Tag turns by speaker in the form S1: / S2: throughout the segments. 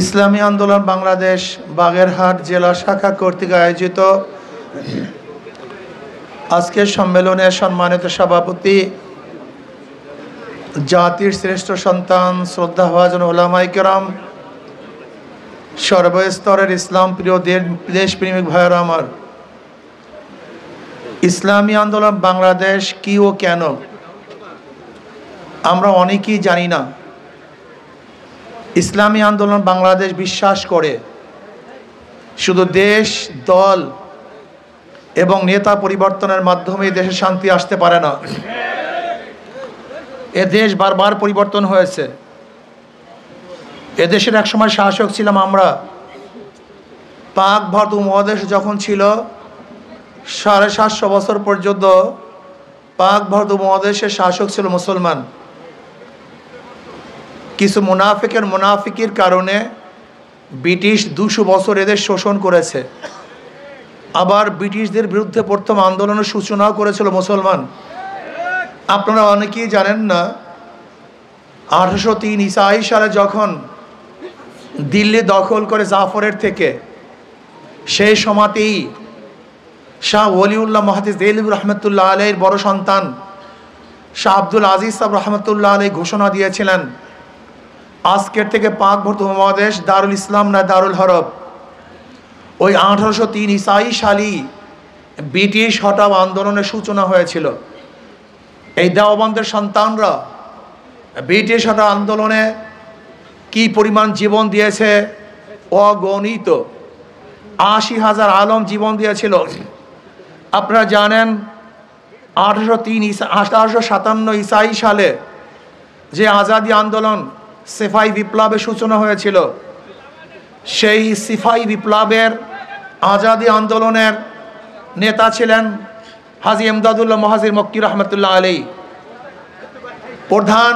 S1: ইসলামী আন্দোলন বাংলাদেশ বাগেরহাট জেলা শাখা কর্তৃক আয়োজিত আজকের সম্মেলনে সম্মানিত সভাপতি, জাতির শ্রেষ্ঠ সন্তান, শ্রদ্ধাভাজন ওলামায়ে কেরাম, সর্বস্তরের ইসলাম প্রিয় দেশপ্রেমিক ভাইয়েরা আমার, ইসলামী আন্দোলন বাংলাদেশ কি ও কেন আমরা অনেকেই জানি না। ইসলামী আন্দোলন বাংলাদেশ বিশ্বাস করে শুধু দেশ, দল এবং নেতা পরিবর্তনের মাধ্যমে দেশে শান্তি আসতে পারে না। এ দেশ বারবার পরিবর্তন হয়েছে। এদেশের একসময় শাসক ছিলাম আমরা। পাক ভারত উপমহাদেশ যখন ছিল 750 বছর পর্যন্ত পাক ভারত উপমহাদেশের শাসক ছিল মুসলমান। কিছু মুনাফিকের কারণে ব্রিটিশ 200 বছর এদের শোষণ করেছে। আবার ব্রিটিশদের বিরুদ্ধে প্রথম আন্দোলনের সূচনাও করেছিল মুসলমান। আপনারা অনেকেই জানেন না, 1803 ঈসাই সালে যখন দিল্লি দখল করে জাফরের থেকে, সেই সময়তেই শাহ ওলিউল্লাহ মুহাদ্দিস দেহলভী রহমতুল্লাহ আলাইহির বড় সন্তান শাহ আব্দুল আজিজ সাহেব রহমতুল্লাহ আলাইহি ঘোষণা দিয়েছিলেন, আজকের থেকে পাক ভারত উপমহাদেশ দারুল ইসলাম না দারুল হরব। ওই 1803 ঈসাই সালই ব্রিটিশ হটাও আন্দোলনের সূচনা হয়েছিল। এই দেওবন্দের সন্তানরা ব্রিটিশ হটাও আন্দোলনে কি পরিমাণ জীবন দিয়েছে অগণিত। 80,000 আলম জীবন দিয়েছিল। আপনারা জানেন 1857 ঈসাই সালে যে আজাদি আন্দোলন, সিপাহী বিপ্লবের সূচনা হয়েছিল, সেই সিপাহী বিপ্লবের আজাদি আন্দোলনের নেতা ছিলেন হাজী ইমদাদুল্লাহ মুহাজির মক্কি রহমতুল্লাহ আলাইহি। প্রধান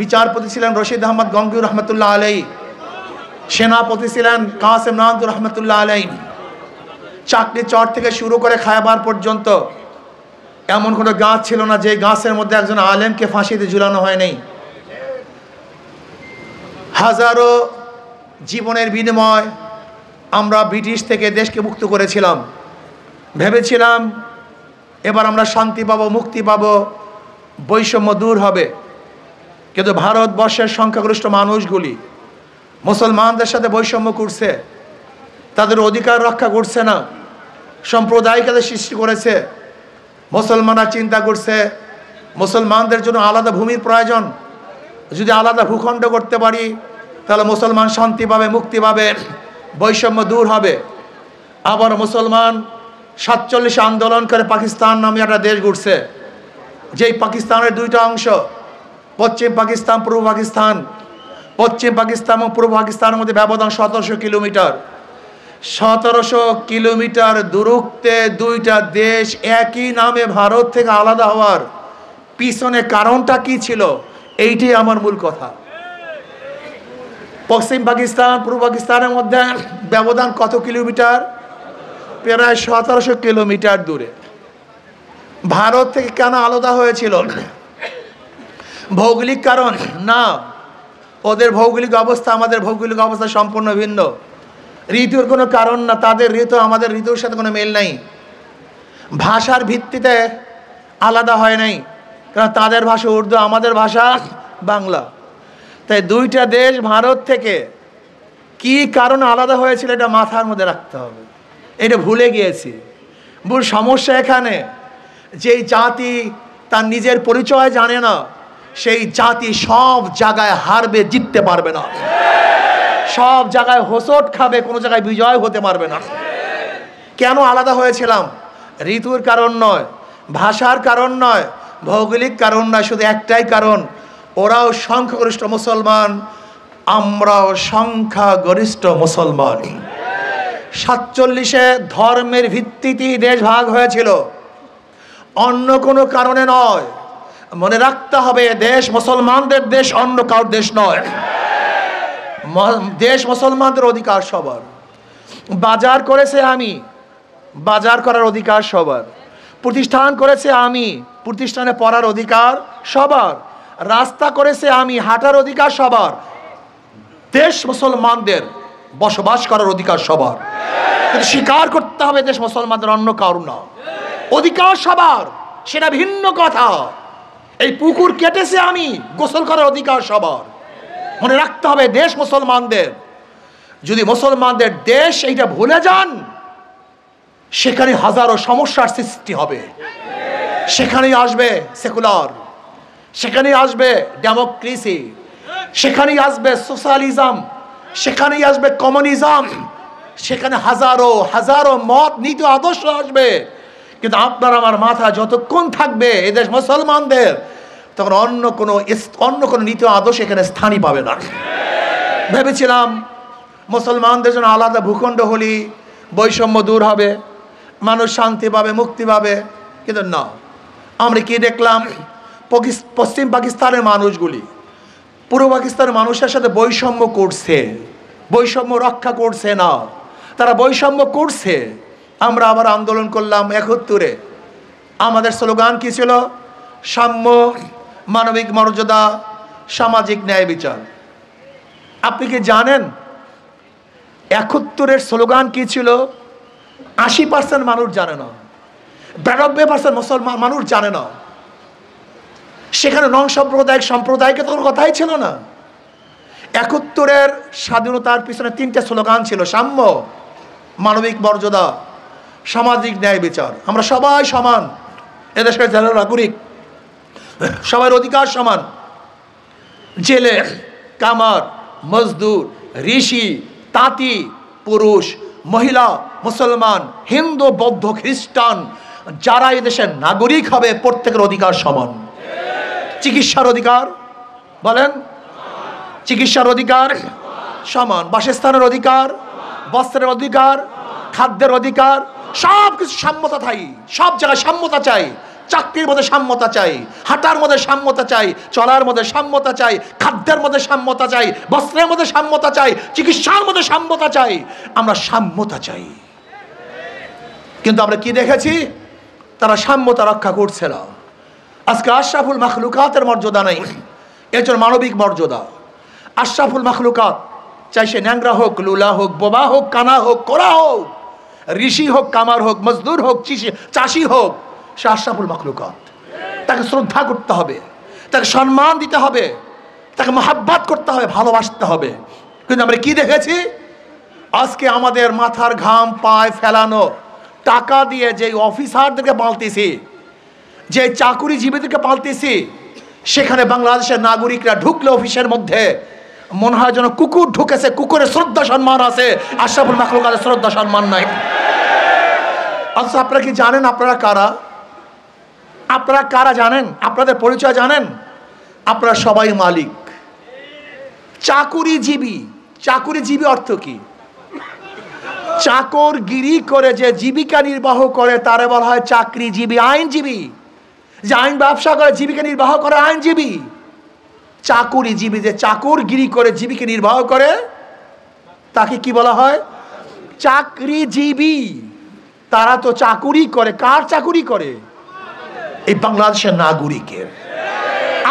S1: বিচারপতি ছিলেন রশিদ আহমদ গঙ্গুই রহমতুল্লাহ আলাইহি। সেনাপতি ছিলেন কাসেম নানদুর রহমতুল্লাহ আলাইহি। চাকরি চর থেকে শুরু করে খায়বার পর্যন্ত এমন কোনো গাছ ছিল না যে গাছের মধ্যে একজন আলেমকে ফাঁসিতে ঝুলানো হয়নি। হাজারো জীবনের বিনিময় আমরা ব্রিটিশ থেকে দেশকে মুক্ত করেছিলাম। ভেবেছিলাম এবার আমরা শান্তি পাবো, মুক্তি পাবো, বৈষম্য দূর হবে। কিন্তু ভারতবর্ষের সংখ্যাগরিষ্ঠ মানুষগুলি মুসলমানদের সাথে বৈষম্য করছে, তাদের অধিকার রক্ষা করছে না, সাম্প্রদায়িকতার সৃষ্টি করেছে। মুসলমানরা চিন্তা করছে মুসলমানদের জন্য আলাদা ভূমির প্রয়োজন, যদি আলাদা ভূখণ্ড করতে পারি তাহলে মুসলমান শান্তি পাবে, মুক্তি পাবে, বৈষম্য দূর হবে। আবার মুসলমান 47 আন্দোলন করে পাকিস্তান নামে একটা দেশ গড়ছে। যেই পাকিস্তানের দুইটা অংশ, পশ্চিম পাকিস্তান, পূর্ব পাকিস্তান। পশ্চিম পাকিস্তান এবং পূর্ব পাকিস্তানের মধ্যে ব্যবধান 1700 কিলোমিটার। 1700 কিলোমিটার দূরত্বে দুইটা দেশ একই নামে ভারত থেকে আলাদা হওয়ার পিছনে কারণটা কি ছিল, এইটাই আমার মূল কথা। পশ্চিম পাকিস্তান পূর্ব পাকিস্তানের মধ্যে ব্যবধান কত কিলোমিটার? প্রায় 1700 কিলোমিটার দূরে। ভারত থেকে কেন আলাদা হয়েছিল? ভৌগোলিক কারণ না, ওদের ভৌগোলিক অবস্থা আমাদের ভৌগোলিক অবস্থা সম্পূর্ণ ভিন্ন। ঋতুর কোনো কারণ না, তাদের ঋতু আমাদের ঋতুর সাথে কোনো মেল নাই। ভাষার ভিত্তিতে আলাদা হয় নাই, কারণ তাদের ভাষা উর্দু, আমাদের ভাষা বাংলা। তাই দুইটা দেশ ভারত থেকে কি কারণে আলাদা হয়েছিল এটা মাথার মধ্যে রাখতে হবে। এটা ভুলে গিয়েছি। মূল সমস্যা এখানে, যেই জাতি তার নিজের পরিচয় জানে না, সেই জাতি সব জায়গায় হারবে, জিততে পারবে না। সব জায়গায় হোঁচট খাবে, কোনো জায়গায় বিজয় হতে পারবে না। কেন আলাদা হয়েছিলাম? ঋতুর কারণ নয়, ভাষার কারণ নয়, ভৌগোলিক কারণ নয়, শুধু একটাই কারণ, ওরাও সংখ্যাগরিষ্ঠ মুসলমান, আমরাও সংখ্যাগরিষ্ঠ মুসলমান। 47-এ ধর্মের ভিত্তিতেই দেশ ভাগ হয়েছিল, অন্য কোনো কারণে নয়। মনে রাখতে হবে, দেশ মুসলমানদের দেশ, অন্য কারোর দেশ নয়। দেশ মুসলমানদের অধিকার সবার। বাজার করেছে আমি, বাজার করার অধিকার সবার। প্রতিষ্ঠান করেছে আমি, প্রতিষ্ঠানে পড়ার অধিকার সবার। রাস্তা করেছে আমি, হাঁটার অধিকার সবার। দেশ মুসলমানদের বসবাস করার অধিকার সবার, কিন্তু স্বীকার করতে হবে দেশ মুসলমানদের, অন্য কারণ না। অধিকার সবার, সেটা ভিন্ন কথা। এই পুকুর কেটেছে আমি, গোসল করার অধিকার সবার। মনে রাখতে হবে দেশ মুসলমানদের। যদি মুসলমানদের দেশ এইটা ভুলে যান, সেখানে হাজারো সমস্যার সৃষ্টি হবে। সেখানেই আসবে সেকুলার, সেখানেই আসবে ডেমোক্রেসি, সেখানেই আসবে সোশ্যালিজম, সেখানেই আসবে কমিউনিজম, সেখানে হাজারো হাজারো মত নীতি আদর্শ আসবে। কিন্তু আপনার আমার মাথা যতক্ষণ থাকবে এদেশ মুসলমানদের, তখন অন্য কোনো নীতি আদর্শ এখানে স্থানই পাবে না। ভেবেছিলাম মুসলমানদের জন্য আলাদা ভূখণ্ড হলে বৈষম্য দূর হবে, মানুষ শান্তি পাবে, মুক্তি পাবে। কিন্তু না, আমরা কি দেখলাম, পশ্চিম পাকিস্তানের মানুষগুলি পূর্ব পাকিস্তানের মানুষের সাথে বৈষম্য করছে, বৈষম্য রক্ষা করছে না, তারা বৈষম্য করছে। আমরা আবার আন্দোলন করলাম ৭১-এ। আমাদের স্লোগান কি ছিল? সাম্য, মানবিক মর্যাদা, সামাজিক ন্যায় বিচার। আপনি কি জানেন ৭১-এর স্লোগান কি ছিল? ৮০% মানুষ জানে না, ৯২% মুসলমান মানুষ জানে না। সেখানে নন সম্প্রদায়কে তো কোনো কথাই ছিল না। ৭১-এর স্বাধীনতার পিছনে 3টে স্লোগান ছিল: সাম্য, মানবিক মর্যাদা, সামাজিক ন্যায় বিচার। আমরা সবাই সমান, এদেশের যারা নাগরিক সবার অধিকার সমান। জেলে, কামার, মজদুর, ঋষি, তাঁতি, পুরুষ, মহিলা, মুসলমান, হিন্দু, বৌদ্ধ, খ্রিস্টান, যারা এদেশের নাগরিক হবে প্রত্যেকের অধিকার সমান। চিকিৎসার অধিকার বলেন, চিকিৎসার অধিকার সমান, বাসস্থানের অধিকার, বস্ত্রের অধিকার, খাদ্যের অধিকার, সব কিছু সাম্যতা চাই। সব জায়গায় সাম্যতা চাই। চাকরির মধ্যে সাম্যতা চাই, হাঁটার মধ্যে সাম্যতা চাই, চলার মধ্যে সাম্যতা চাই, খাদ্যের মধ্যে সাম্যতা চাই, বস্ত্রের মধ্যে সাম্যতা চাই, চিকিৎসার মধ্যে সাম্যতা চাই। আমরা সাম্যতা চাই। কিন্তু আমরা কি দেখেছি? তারা সাম্যতা রক্ষা করছে না। আজকে আশরাফুল মাখলুকাতের মর্যাদা নেই, এর জন্য মানবিক মর্যাদা। আশরাফুল মাখলুকাত, চাই সে ন্যাংরা হোক, লুলা হোক, বোবা হোক, কানা হোক, কোরা হোক, ঋষি হোক, কামার হোক, মজদুর হোক, চাষি হোক, সে আশরাফুল মাখলুকাত। তাকে শ্রদ্ধা করতে হবে, তাকে সম্মান দিতে হবে, তাকে মহাব্বত করতে হবে, ভালোবাসতে হবে। কিন্তু আমরা কি দেখেছি? আজকে আমাদের মাথার ঘাম পায়ে ফেলানো টাকা দিয়ে যে অফিসারদেরকে পালতেছি, যে চাকুরিজীবীদেরকে পালতেছি, সেখানে বাংলাদেশের নাগরিকরা ঢুকলে অফিসের মধ্যে মনে হয় যেন কুকুর ঢুকেছে, কুকুরের শ্রদ্ধা সম্মান আছে, আশরাফুল মাখলুকাতের শ্রদ্ধা সম্মান নাই। অথচ আপনারা কি জানেন আপনারা কারা? আপনারা কারা জানেন? আপনাদের পরিচয় জানেন? আপনারা সবাই মালিক। চাকুরিজীবী, চাকুরিজীবী অর্থ কি? চাকরগিরি করে যে জীবিকা নির্বাহ করে তারে বলা হয় চাকরিজীবী। আইনজীবী, যে আইন ব্যবসা করে জীবিকা নির্বাহ করে, আইনজীবী। চাকুরিজীবী, যে চাকরগিরি করে জীবিকা নির্বাহ করে, তাকে কি বলা হয়? চাকরিজীবী। তারা তো চাকুরি করে। কার চাকুরি করে? এই বাংলাদেশের নাগরিকের।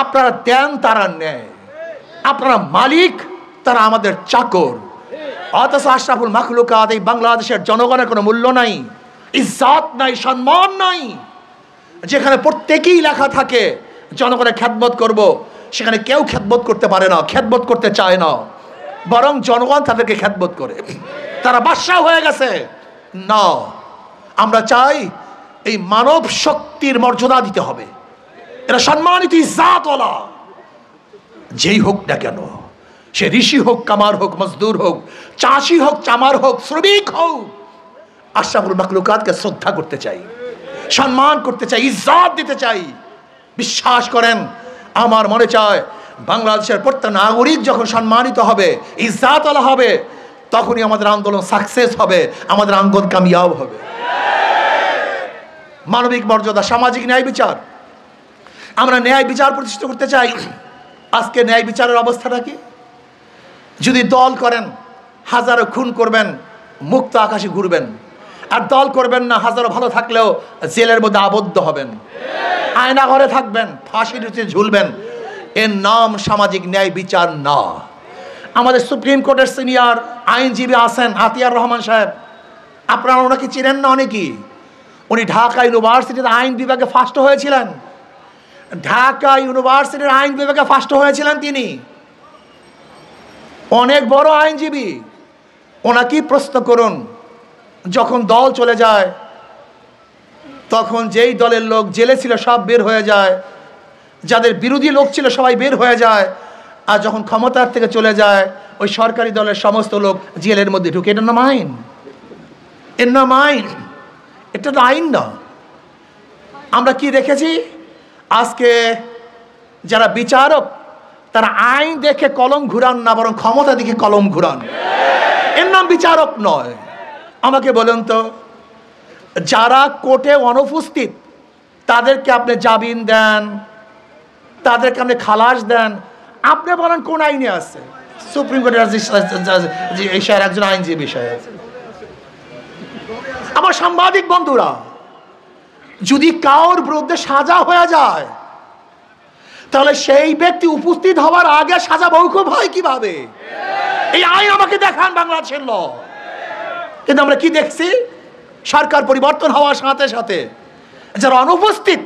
S1: আপনারা দেন, তারা নেয়। আপনারা মালিক, তারা আমাদের চাকর। অথচ আশরাফুল মাখলুকাত, এই বাংলাদেশের জনগণের কোনো মূল্য নাই, ইজ্জত নাই, সম্মান নাই। যেখানে প্রত্যেকেই লেখা থাকে জনগণের খেদমত করব, সেখানে কেউ খেদমত করতে পারে না, খেদমত করতে চায় না, বরং জনগণ তাদেরকে খেদমত করে। তারা বাদশা হয়ে গেছে। না, আমরা চাই এই মানব শক্তির মর্যাদা দিতে হবে। এরা সম্মানিত, ইজ্জতওয়ালা, যেই হোক না কেন, সে ঋষি হোক, কামার হোক, মজদুর হোক, চাষি হোক, চামার হোক, শ্রমিক হোক, আশরাফুল মাখলুকাতকে শ্রদ্ধা করতে চাই, সম্মান করতে চাই, ইজ্জত দিতে চাই। বিশ্বাস করেন, আমার মনে চায় বাংলাদেশের প্রত্যেক নাগরিক যখন সম্মানিত হবে, ইজ্জতওয়ালা হবে, তখনই আমাদের আন্দোলন সাকসেস হবে, আমাদের আন্দোলন কামিয়াব হবে। মানবিক মর্যাদা, সামাজিক ন্যায় বিচার। আমরা ন্যায় বিচার প্রতিষ্ঠা করতে চাই। আজকে ন্যায় বিচারের অবস্থাটা কি? যদি দল করেন, হাজারো খুন করবেন, মুক্ত আকাশে ঘুরবেন। আর দল করবেন না, হাজারো ভালো থাকলেও জেলের মধ্যে আবদ্ধ হবেন, আয়না ঘরে থাকবেন, ফাঁসির নিচে ঝুলবেন। এর নাম সামাজিক ন্যায় বিচার না। আমাদের সুপ্রিম কোর্টের সিনিয়র আইনজীবী আছেন আতিয়ার রহমান সাহেব, আপনারা ওনাকে চিনেন না অনেকেই। উনি ঢাকা ইউনিভার্সিটির আইন বিভাগে ফার্স্ট হয়েছিলেন। ঢাকা ইউনিভার্সিটির আইন বিভাগে ফার্স্ট হয়েছিলেন তিনি, অনেক বড় আইনজীবী। ওনাকেই প্রশ্ন করুন, যখন দল চলে যায় তখন যেই দলের লোক জেলে ছিল সব বের হয়ে যায়, যাদের বিরোধী লোক ছিল সবাই বের হয়ে যায়, আর যখন ক্ষমতার থেকে চলে যায় ওই সরকারি দলের সমস্ত লোক জেলের মধ্যে ঢুকে। এটার নাম আইন? এর নাম আইন? এটা তো আইন না। আমরা কি দেখেছি আজকে যারা বিচারক তারা আইন দেখে কলম ঘুরান না, বরং ক্ষমতা দেখে কলম ঘুরান। এর নাম বিচারক নয়। আমাকে বলেন তো, যারা কোর্টে অনুপস্থিত তাদেরকে আপনি জামিন দেন, তাদেরকে আপনি খালাস দেন, আপনি বলেন কোন আইনে আছে? সুপ্রিম কোর্টের একজন আইনজীবী সাহেব। আমার সাংবাদিক বন্ধুরা, যদি কারোর বিরুদ্ধে সাজা হয়ে যায় তাহলে সেই ব্যক্তি উপস্থিত হওয়ার আগে সাজা মওকুফ হয় কিভাবে? এই আইন আমাকে দেখান বাংলাদেশের ল। কিন্তু আমরা কি দেখছি? সরকার পরিবর্তন হওয়ার সাথে সাথে যারা অনুপস্থিত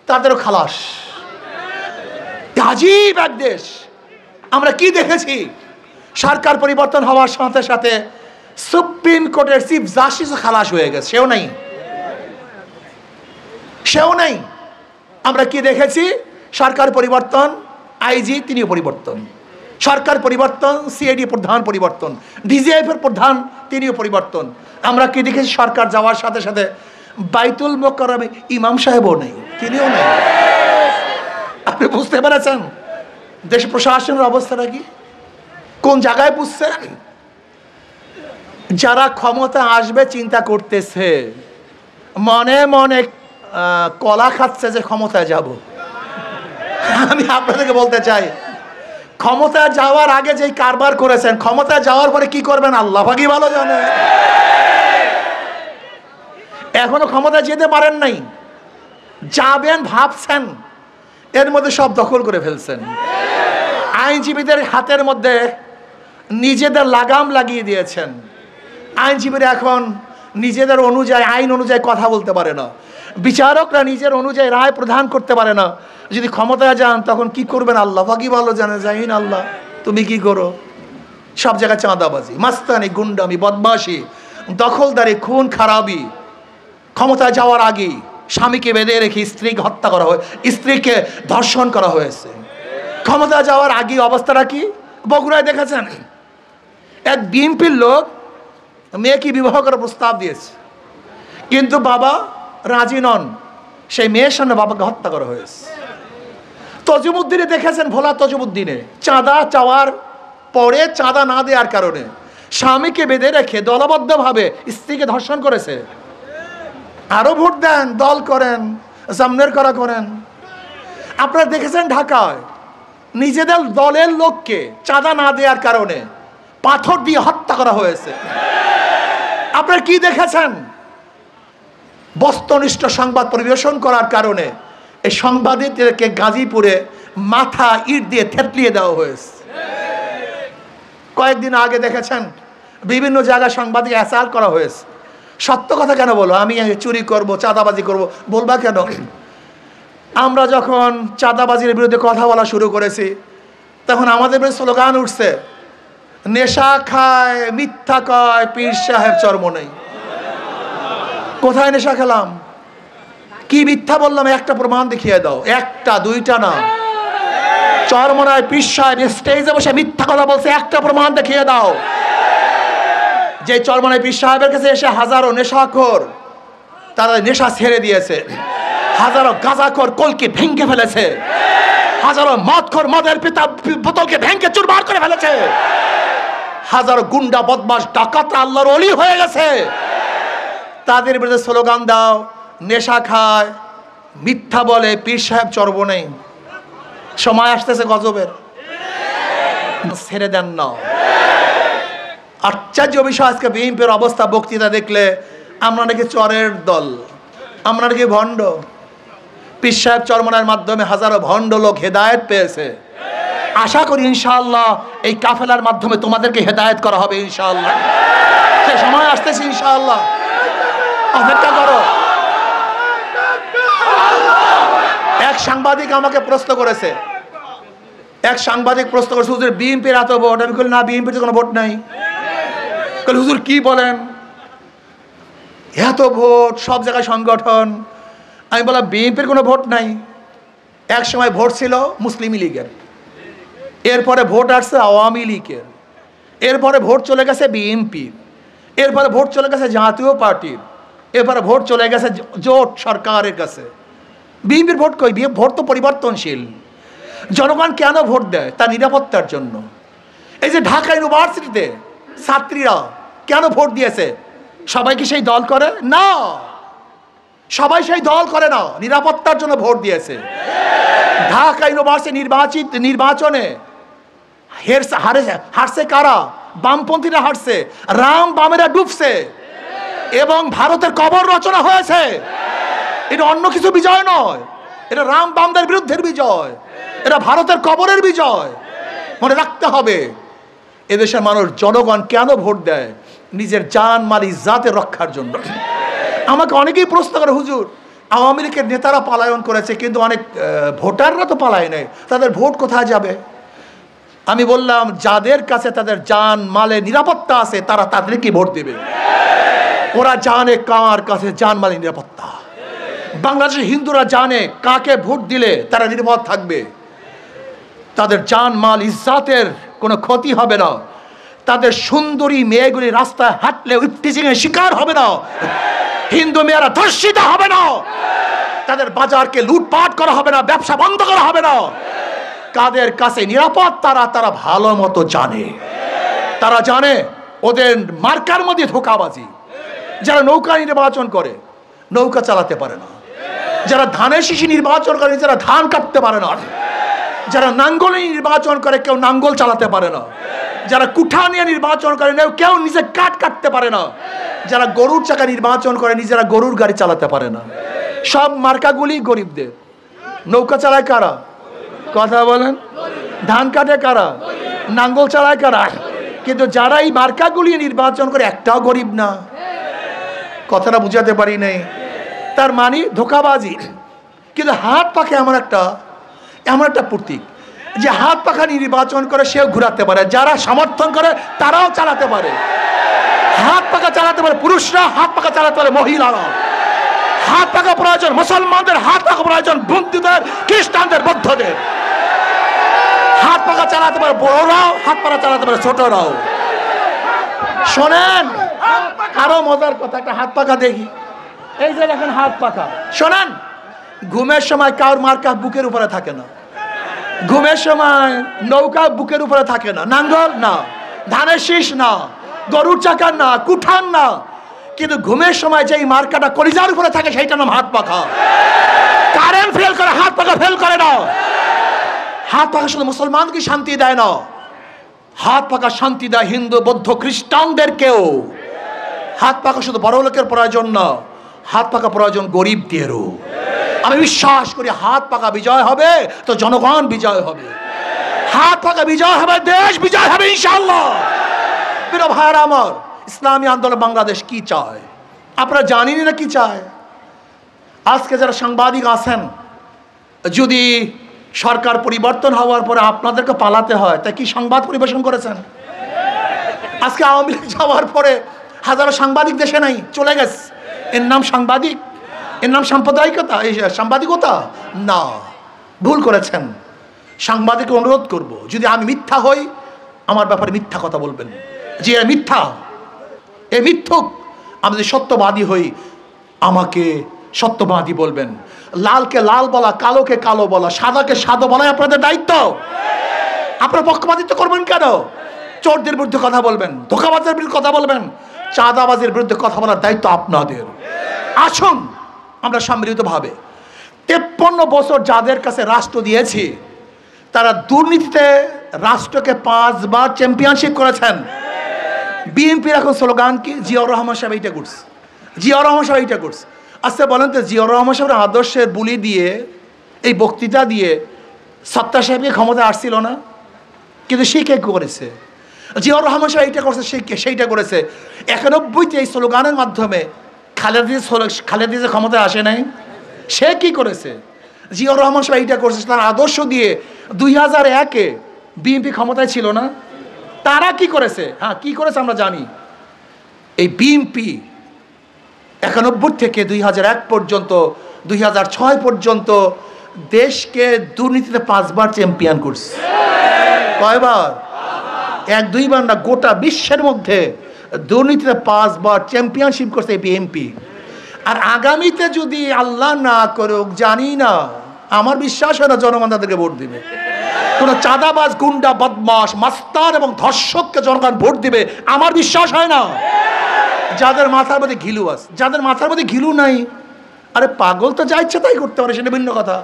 S1: তাদেরও খালাস। আজীব এক দেশ। আমরা কি দেখেছি? সরকার পরিবর্তন হওয়ার সাথে সাথে সুপ্রিম কোর্টের চিফ জাস্টিস খালাস হয়ে গেছে, সেও নাই। আমরা কি দেখেছি? সরকার পরিবর্তন, আইজি তিনিও পরিবর্তন, সরকার পরিবর্তন, সিআইডি প্রধান পরিবর্তন, ডিজিএফ এর প্রধান তিনিও পরিবর্তন। আমরা কি দেখেছি? সরকার যাওয়ার সাথে সাথে বাইতুল মোকাররমে ইমাম সাহেবও নেই, তিনিও নেই। আপনি বুঝতে পেরেছেন দেশ প্রশাসনের অবস্থাটা কি, কোন জায়গায়? বুঝছেন? যারা ক্ষমতা আসবে চিন্তা করতেছে, মনে মনে কলা খাচ্ছে যে ক্ষমতায় যাব। আমি আপনাদেরকে বলতে চাই, ক্ষমতায় যাওয়ার আগে যেই কারবার করেছেন, ক্ষমতায় যাওয়ার পরে কি করবেন আল্লাহ পাকই ভালো জানে। এখনো ক্ষমতায় যেতে পারেন নাই, যাবেন ভাবছেন, এর মধ্যে সব দখল করে ফেলছেন। আইনজীবীদের হাতের মধ্যে নিজেদের লাগাম লাগিয়ে দিয়েছেন। আইনজীবীরা এখন নিজেদের অনুযায়ী, আইন অনুযায়ী কথা বলতে পারে না। বিচারকরা নিজের অনুযায়ী রায় প্রদান করতে পারে না। যদি ক্ষমতায় যান তখন কি করবেন আল্লাহ পাকই ভালো জানে। জাহিন আল্লাহ, তুমি কি করো? সব জায়গায় চাঁদাবাজি, মাস্তানি, গুন্ডামি, বদমাশি, দখলদারি, খুন খারাপি। ক্ষমতায় যাওয়ার আগে স্বামীকে বেঁধে রেখে স্ত্রীকে হত্যা করা হয়, স্ত্রীকে ধর্ষণ করা হয়েছে। ক্ষমতায় যাওয়ার আগে অবস্থাটা কি? বগুড়ায় দেখেছেন, এক বিএনপির লোক মেয়েকে বিবাহ করার প্রস্তাব দিয়েছে, কিন্তু বাবা রাজি নন। সেই মেয়ের সামনে বাবাকে হত্যা করা হয়েছে। তজুমুদ্দিনে দেখেছেন, ভোলা তজুমুদ্দিনে চাঁদা চাওয়ার পরে চাঁদা না দেওয়ার কারণে স্বামীকে বেঁধে রেখে দলবদ্ধভাবে স্ত্রীকে ধর্ষণ করেছে। আরো ভোট দেন, দল করেন, সামনের করা করেন। আপনারা দেখেছেন ঢাকায় নিজেদের দলের লোককে চাঁদা না দেওয়ার কারণে পাথর দিয়ে হত্যা করা হয়েছে। আপনারা কি দেখেছেন? বস্তুনিষ্ঠ সংবাদ পরিবেশন করার কারণে এই সাংবাদিকদেরকে গাজীপুরে মাথা ইট দিয়ে থেতলিয়ে দেওয়া হয়েছে। কয়েকদিন আগে দেখেছেন বিভিন্ন জায়গায় সাংবাদিক অ্যাসাল্ট করা হয়েছে। সত্য কথা কেন বলো? আমি চুরি করব, চাঁদাবাজি করব বলবা কেন? আমরা যখন চাঁদাবাজির বিরুদ্ধে কথা বলা শুরু করেছি তখন আমাদের বিরুদ্ধে স্লোগান উঠছে, নেশা খায়, মিথ্যা কয়, পীর সাহেব চর্ম নেই। কোথায় নেশা খেলাম? কি মিথ্যা বললাম? একটা প্রমাণ দেখিয়ে দাও। একটা, দুইটা না। চরমনায় পীর সাহেব স্টেজে বসে মিথ্যা কথা বলছে, একটা প্রমাণ দেখিয়ে দাও। যে চরমনায় পীর সাহেবের কাছে এসে হাজারো নেশাখোর তারা নেশা ছেড়ে দিয়েছে, হাজারো গাঁজাখোর কলকে ভেঙে ফেলেছে, হাজারো মদখোর মদের পিতা বোতলকে ভেঙে চুরমার করে ফেলেছে, হাজারো গুন্ডা বদমাশ ডাকাত আল্লাহর ওলি হয়ে গেছে। তাদের বিরুদ্ধে স্লোগান দাও, নেশা খায়, মিথ্যা বলে, পীর সাহেব চর্ব নেই। সময় আসতেছে গজবের, ছেড়ে দেন না। আশ্চর্য বিষয়, আজকে বিএনপির অবস্থা বক্তৃতা দেখলে আমরা নাকি চরের দল, আমরা নাকি ভণ্ড। পীর সাহেব চরমনার মাধ্যমে হাজারো ভণ্ড লোক হেদায়েত পেয়েছে। আশা করি ইনশাআল্লাহ এই কাফেলার মাধ্যমে তোমাদেরকে হেদায়েত করা হবে ইনশাআল্লাহ। সে সময় আসতেছে ইনশাআল্লাহ, অপেক্ষা করো। এক সাংবাদিক আমাকে প্রশ্ন করেছে, হুজুর বিএনপির এত ভোট। আমি বলি না, বিএনপির তো কোনো ভোট নাই। হুজুর কি বলেন, এত ভোট, সব জায়গায় সংগঠন। আমি বললাম বিএনপির কোনো ভোট নাই। এক সময় ভোট ছিল মুসলিম লীগের, এরপরে ভোট আসছে আওয়ামী লীগের, এরপরে ভোট চলে গেছে বিএনপির, এরপরে ভোট চলে গেছে জাতীয় পার্টির, এরপরে ভোট চলে গেছে জোট সরকারের কাছে। বিএনপির ভোট কই? ভোট তো পরিবর্তনশীল। জনগণ কেন ভোট দেয়? তার নিরাপত্তার জন্য। এই যে ঢাকা ইউনিভার্সিটিতে ছাত্রীরা কেন ভোট দিয়েছে? সবাই কি সেই দল করে? না, সবাই সেই দল করে না, নিরাপত্তার জন্য ভোট দিয়েছে। ঢাকা ইউনিভার্সিটি নির্বাচনে হারছে কারা? বামপন্থীরা হারছে, রাম বামেরা ডুবছে এবং ভারতের কবর রচনা হয়েছে। এটা অন্য কিছু বিজয় নয়, এটা রাম বামদের বিরুদ্ধের বিজয়, এটা ভারতের কবরের বিজয়। মনে রাখতে হবে, এদেশের মানুষ, জনগণ কেন ভোট দেয়? নিজের জান মাল ইজ্জাতের রক্ষার জন্য। আমাকে অনেকেই প্রশ্ন করে, হুজুর আওয়ামী লীগের নেতারা পলায়ন করেছে, কিন্তু অনেক ভোটাররা তো পালায় নেই, তাদের ভোট কোথায় যাবে? আমি বললাম, যাদের কাছে তাদের জান মালে নিরাপত্তা আছে তারা তাদেরকে ভোট দেবে। ওরা জানে কার কাছে জান মালে নিরাপত্তা। বাংলাদেশের হিন্দুরা জানে কাকে ভোট দিলে তারা নিরাপদ থাকবে, তাদের জান মাল ইজ্জাতের কোনো ক্ষতি হবে না, তাদের সুন্দরী মেয়েগুলি রাস্তায় হাঁটলে ইফটিজিংয়ের শিকার হবে না, হিন্দু মেয়েরা ধর্ষিত হবে না, তাদের বাজারকে লুটপাট করা হবে না, ব্যবসা বন্ধ করা হবে না। কাদের কাছে নিরাপদ তারা ভালো মতো জানে। তারা জানে ওদের মার্কার মধ্যে ধোঁকাবাজি। যারা নৌকা নির্বাচন করে নৌকা চালাতে পারে না, যারা ধানের শীষী নির্বাচন করে যারা ধান কাটতে পারে না, যারা নাঙ্গল নির্বাচন করে কেউ নাঙ্গল চালাতে পারে না, যারা কুঠা নিয়ে নির্বাচন করে কেউ নিজে কাটতে পারে না, যারা গরুর চাকা নির্বাচন করে নিজেরা গরুর গাড়ি চালাতে পারে না। সব মার্কাগুলি গরিবদের। নৌকা চালায় কারা? কথা বলেন। ধান কাটে কারা? নাঙ্গল চালায় কারা? কিন্তু যারা এই মার্কাগুলি নির্বাচন করে একটাও গরিব না। কথাটা বুঝাতে পারি নাই। তার মানে ধোঁকাবাজি। কিন্তু হাত পাখা এমন একটা প্রতীক যে হাত পাখা নির্বাচন করে সেও ঘুরাতে পারে, যারা সমর্থন করে তারাও চালাতে পারে। হাত পাখা চালাতে পারে পুরুষরা, হাত পাখা চালাতে পারে মহিলারা। হাত পাখা প্রয়োজন মুসলমানদের, হাত পাখা প্রয়োজন বন্ধুদের, খ্রিস্টানদের, বৌদ্ধদের। হাত পাখা চালাতে পারে বড়রাও, হাত পাখা চালাতে পারে ছোটরাও। শোনেন আরো মজার কথা, একটা হাত পাখা দেখি। এই যে দেখেন হাত পাখা। শোনেন, ঘুমের সময় কারোর মার্কা বুকের উপরে থাকে না, ঘুমের সময় নৌকা বুকের উপরে থাকে না, নাঙ্গল না, ধানের শীষ না, গরুর চাকার না, কুঠার না, কিন্তু ঘুমের সময় যেই মার্কাটা কলিজার উপরে থাকে সেইটার নাম হাত পাখা। কারেন্ট ফেল করে, হাত পাখা ফেল করে না। হাত পাখা শুধু মুসলমানকে শান্তি দেয় না, হাত পাখা শান্তি দেয় হিন্দু, বৌদ্ধ, খ্রিস্টানদেরকেও। হাত পাখা শুধু বড় লোকের প্রয়োজন না, হাত পাখা প্রয়োজন গরিবদেরও। আমি বিশ্বাস করি হাত পাখা বিজয় হবে তো জনগণ বিজয় হবে, হাত পাখা বিজয় হবে, দেশ বিজয় হবে ইনশাআল্লাহ। প্রিয় ভাইরা আমার, ইসলামী আন্দোলন বাংলাদেশ কি চায় আপনারা জানেনই না কি চায়। আজকে যারা সাংবাদিক আছেন, যদি সরকার পরিবর্তন হওয়ার পরে আপনাদেরকে পালাতে হয়, তাই কি সংবাদ পরিবেশন করেছেন? আজকে আওয়ামী লীগ যাওয়ার পরে হাজারো সাংবাদিক দেশে নাই, চলে গেছে। এর নাম সাংবাদিক? এর নাম সাম্প্রদায়িকতা? এই সাংবাদিকতা না, ভুল করেছেন। সাংবাদিককে অনুরোধ করব, যদি আমি মিথ্যা হই আমার ব্যাপারে মিথ্যা কথা বলবেন, যে মিথ্যা, এ মিথ্যুক। আমি যদি সত্যবাদী হই আমাকে সত্যবাদী বলবেন। লালকে লাল বলা, কালোকে কালো বলা, সাদাকে সাদা বলাই আপনাদের দায়িত্ব। আপনারা পক্ষপাতিত্ব করবেন কেন? চোরদের বিরুদ্ধে কথা বলবেন, ধোঁকাবাজের বিরুদ্ধে কথা বলবেন, চাঁদাবাজের বিরুদ্ধে কথা বলার দায়িত্ব আপনাদের। আসুন আমরা সম্মিলিতভাবে 53 বছর যাদের কাছে রাষ্ট্র দিয়েছি, তারা দুর্নীতিতে রাষ্ট্রকে 5 বার চ্যাম্পিয়নশিপ করেছেন। বিএনপির এখন স্লোগান কি? জিয়াউর রহমান সাহেব এইটা করছে, জিয়াউর রহমান সাহেব এইটা করছে। আচ্ছা বলেন তো, জিয়াউর রহমান সাহেবের আদর্শের বুলি দিয়ে, এই বক্তৃতা দিয়ে সত্তা সাহেবকে ক্ষমতা আসছিল না? কিন্তু সে কে করেছে? জিয়াউর রহমান সাহেব এইটা করছে, সে সেইটা করেছে। 91-তে এই স্লোগানের মাধ্যমে খালেদা জিয়া ক্ষমতায় আসে নাই, সে কি করেছে? জিয়াউর রহমান সাহেব এইটা করছে, তার আদর্শ দিয়ে 2001-এ বিএনপি ক্ষমতায় ছিল না? তারা কি করেছে? হ্যাঁ, কি করেছে আমরা জানি। এই বিএনপি 91 থেকে 2001 পর্যন্ত, 2006 পর্যন্ত দেশকে দুর্নীতিতে 5 বার চ্যাম্পিয়ন করছে। কয়বার? 1-2 বার না, গোটা বিশ্বের মধ্যে দুর্নীতিতে 5 বার চ্যাম্পিয়নশিপ করছে এই বিএনপি। আর আগামীতে যদি আল্লাহ না করুক, জানি না, আমার বিশ্বাস হয় না জনগণ তাদেরকে ভোট দিবে। কোনো চাঁদাবাজ, গুন্ডা, বদমাশ, মাস্তান এবং ধর্ষককে জনগণ ভোট দিবে আমার বিশ্বাস হয় না। যাদের মাথার মধ্যে ঘিলু আছে, যাদের মাথার মধ্যে ঘিলু নাই, আরে পাগল তো যা ইচ্ছা তাই করতে পারে, সেটা ভিন্ন কথা।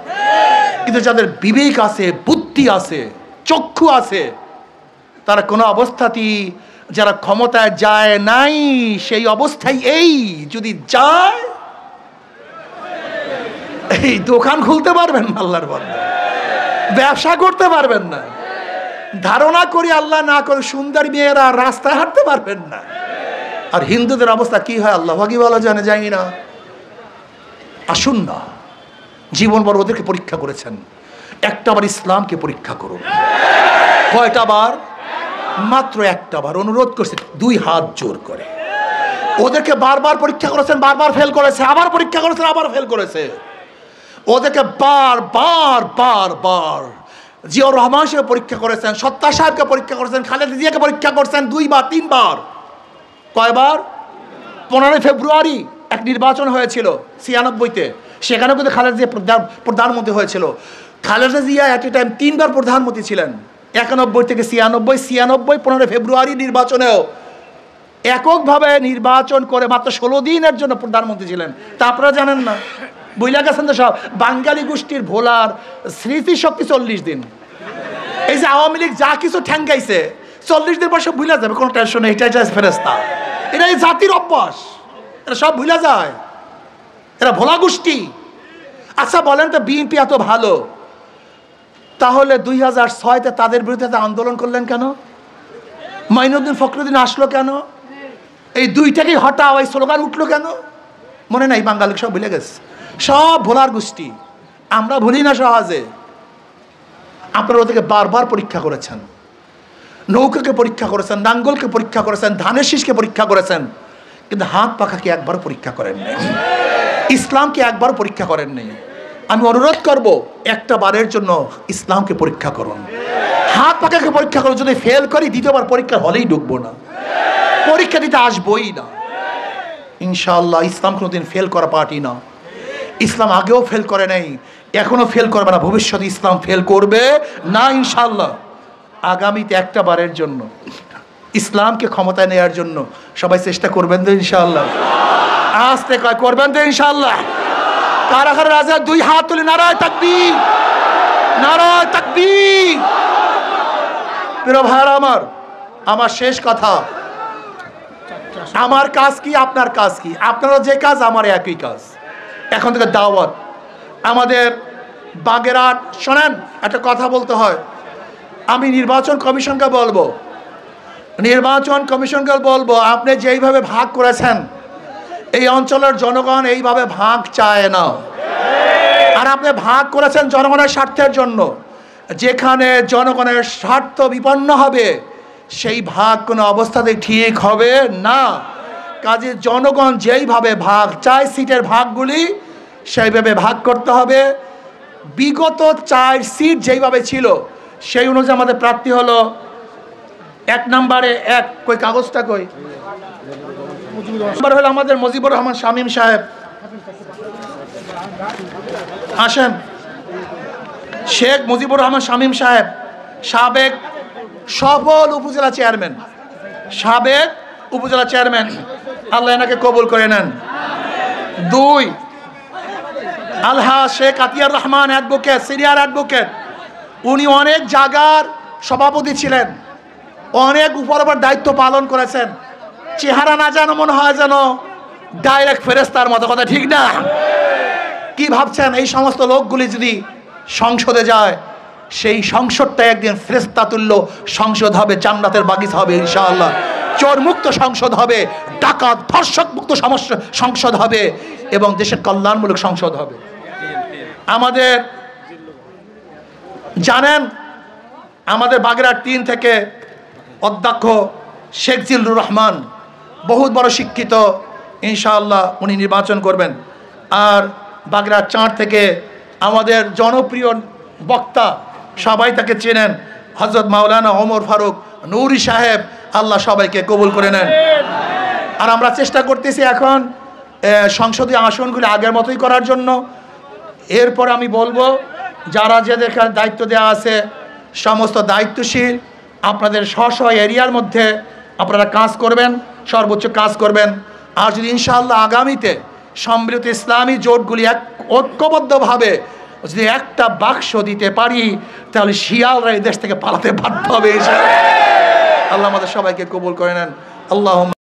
S1: কিন্তু যাদের বিবেক আছে, বুদ্ধি আছে, চক্ষু আছে, তারা কোনো অবস্থাতেই, যারা ক্ষমতায় যায় নাই সেই অবস্থায় এই যদি যায়, এই দোকান খুলতে পারবেন না, আল্লাহর বান্দা ব্যবসা করতে পারবেন না, ধারণা করি আল্লাহ না করে সুন্দরী মেয়েরা রাস্তায় হাঁটতে পারবেন না। আর হিন্দুদের অবস্থা কি হয় আল্লাহ কি বলা জানে, জানি না। আসুন না, জীবন বড় ওদেরকে পরীক্ষা করেছেন, একটা বার ইসলামকে পরীক্ষা করুন। কয়টা বার? মাত্র একটা বার। অনুরোধ করছে 2 হাত জোর করে। ওদেরকে বারবার পরীক্ষা করেছেন, বারবার ফেল করেছে, আবার পরীক্ষা করেছেন, আবার ফেল করেছে। ওদেরকে বার জিয়াউর রহমান সাহেব পরীক্ষা করেছেন, সত্তার সাহেবকে পরীক্ষা করেছেন, খালেদা জিয়াকে পরীক্ষা করেছেন 2 বার 3 বার। কয়বার? 15 ফেব্রুয়ারি এক নির্বাচন হয়েছিল 96-তে, সেখানেও কিন্তু খালেদা জিয়া প্রধানমন্ত্রী হয়েছিল। খালেদা জিয়া এট এ টাইম 3 বার প্রধানমন্ত্রী ছিলেন, 91 থেকে 96, 15 ফেব্রুয়ারি নির্বাচনেও এককভাবে নির্বাচন করে মাত্র 16 দিনের জন্য প্রধানমন্ত্রী ছিলেন। তা আপনারা জানেন না, বুঝলা গেছেন তো সব। বাঙালি গোষ্ঠীর ভোলার স্মৃতিশক্তি 40 দিন। এই যে আওয়ামী লীগ যা কিছু ঠ্যাঙ্গাইছে 40 দিন পর সব ভুলে যাবে, কোনো টেনশন নেই, এটাই ফেরেস্তা। এটা এই জাতির অভ্যাস, এরা সব ভুলে যায়, এরা ভোলা গোষ্ঠী। আচ্ছা বলেন তো, বিএনপি এত ভালো, তাহলে 2006-তে তাদের বিরুদ্ধে আন্দোলন করলেন কেন? মাইনুদ্দিন ফখরুদ্দিন আসলো কেন? এই দুইটাকেই হটাও, এই স্লোগান উঠলো কেন? মনে নাই? বাঙালি সব ভুলে গেছে, সব ভোলার গোষ্ঠী। আমরা ভুলি না সহজে। আপনারা ওদেরকে বারবার পরীক্ষা করেছেন, নৌকাকে পরীক্ষা করেছেন, নাঙ্গলকে পরীক্ষা করেছেন, ধানের শীষকে পরীক্ষা করেছেন, কিন্তু হাত পাখাকে একবারও পরীক্ষা করেন নাই, ইসলামকে একবারও পরীক্ষা করেন নাই। আমি অনুরোধ করব, একটা বারের জন্য ইসলামকে পরীক্ষা করুন, হাত পাখাকে পরীক্ষা করুন। যদি ফেল করি, দ্বিতীয়বার পরীক্ষা হলেই ঢুকবো না, পরীক্ষা দিতে আসবই না ইনশাআল্লাহ। ইসলাম কোনোদিন ফেল করা পার্টি না। ইসলাম আগেও ফেল করে নাই, এখনো ফেল করবে না, ভবিষ্যতে ইসলাম ফেল করবে না ইনশাআল্লাহ। আগামীতে একটা বারের জন্য ইসলামকে ক্ষমতায় নেওয়ার জন্য সবাই চেষ্টা করবেন তো ইনশাআল্লাহ? আস্তে কয় করবেন তো ইনশাআল্লাহ? কারা কারা রাজা 2 হাত তুলে নারায়ে তাকবীর, নারায়ে তাকবীর। প্রিয় ভাইরা আমার শেষ কথা, আমার কাজ কি, আপনার কাজ কি? আপনারা যে কাজ, আমার একই কাজ। এখন থেকে দাওয়াত আমাদের বাগেরহাট। শোনেন, একটা কথা বলতে হয়, আমি নির্বাচন কমিশনকে বলবো, আপনি যেইভাবে ভাগ করেছেন, এই অঞ্চলের জনগণ এইভাবে ভাগ চায় না। আর আপনি ভাগ করেছেন জনগণের স্বার্থের জন্য। যেখানে জনগণের স্বার্থ বিপন্ন হবে, সেই ভাগ কোনো অবস্থাতেই ঠিক হবে না। কাজে জনগণ যেইভাবে ভাগ চায়, সিটের ভাগগুলি সেইভাবে ভাগ করতে হবে। বিগত 4 সিট যেইভাবে ছিল, সেই অনুযায়ী আমাদের প্রার্থী হলো 1 নম্বরে কই কাগজটা কই, নম্বর হলো আমাদের মুজিবুর রহমান শামীম সাহেব। আসেন, শেখ মুজিবুর রহমান শামীম সাহেব, সাবেক সফল উপজেলা চেয়ারম্যান, আল্লাহ এনাকে কবুল করে নেন। 2 আলহা Sheikh Atiar Rahman advocate, senior advocate. উনি অনেক জায়গার সভাপতি ছিলেন, অনেক উপর দায়িত্ব পালন করেছেন। চেহারা না যেন মনে হয় যেন ডাইরেক্ট ফেরেস্তার মতো, কথা ঠিক না? কি ভাবছেন এই সমস্ত লোকগুলি যদি সংসদে যায়, সেই সংসদটা একদিন ফেরেশতা তুল্য সংসদ হবে, জান্নাতের বাগিচা হবে ইনশাআল্লাহ। চোর মুক্ত সংসদ হবে, ডাকাত ধর্ষক মুক্ত সংসদ হবে এবং দেশের কল্যাণমূলক সংসদ হবে। আমাদের জানেন আমাদের বাগেরহাট 3 থেকে অধ্যক্ষ শেখ জিল্লুর রহমান বহুত বড় শিক্ষিত, ইনশাআল্লাহ উনি নির্বাচন করবেন। আর বাগেরহাট 4 থেকে আমাদের জনপ্রিয় বক্তা, সবাই তাকে চেনেন, হযরত মাওলানা ওমর ফারুক নূরি সাহেব, আল্লাহ সবাইকে কবুল করে নেন। আর আমরা চেষ্টা করতেছি এখন সংসদীয় আসনগুলি আগের মতোই করার জন্য। এরপর আমি বলবো যারা যাদের দায়িত্ব দেওয়া আছে সমস্ত দায়িত্বশীল আপনাদের স্ব এরিয়ার মধ্যে আপনারা কাজ করবেন, সর্বোচ্চ কাজ করবেন। আর যদি ইনশাআল্লাহ আগামীতে সম্মিলিত ইসলামী জোটগুলি ঐক্যবদ্ধভাবে যদি একটা বাক্স দিতে পারি তাহলে শিয়ালরা এই দেশ থেকে পালাতে বাধ্য হবে। আল্লাহ আমাদের সবাইকে কবুল করে নেন। আল্লাহ।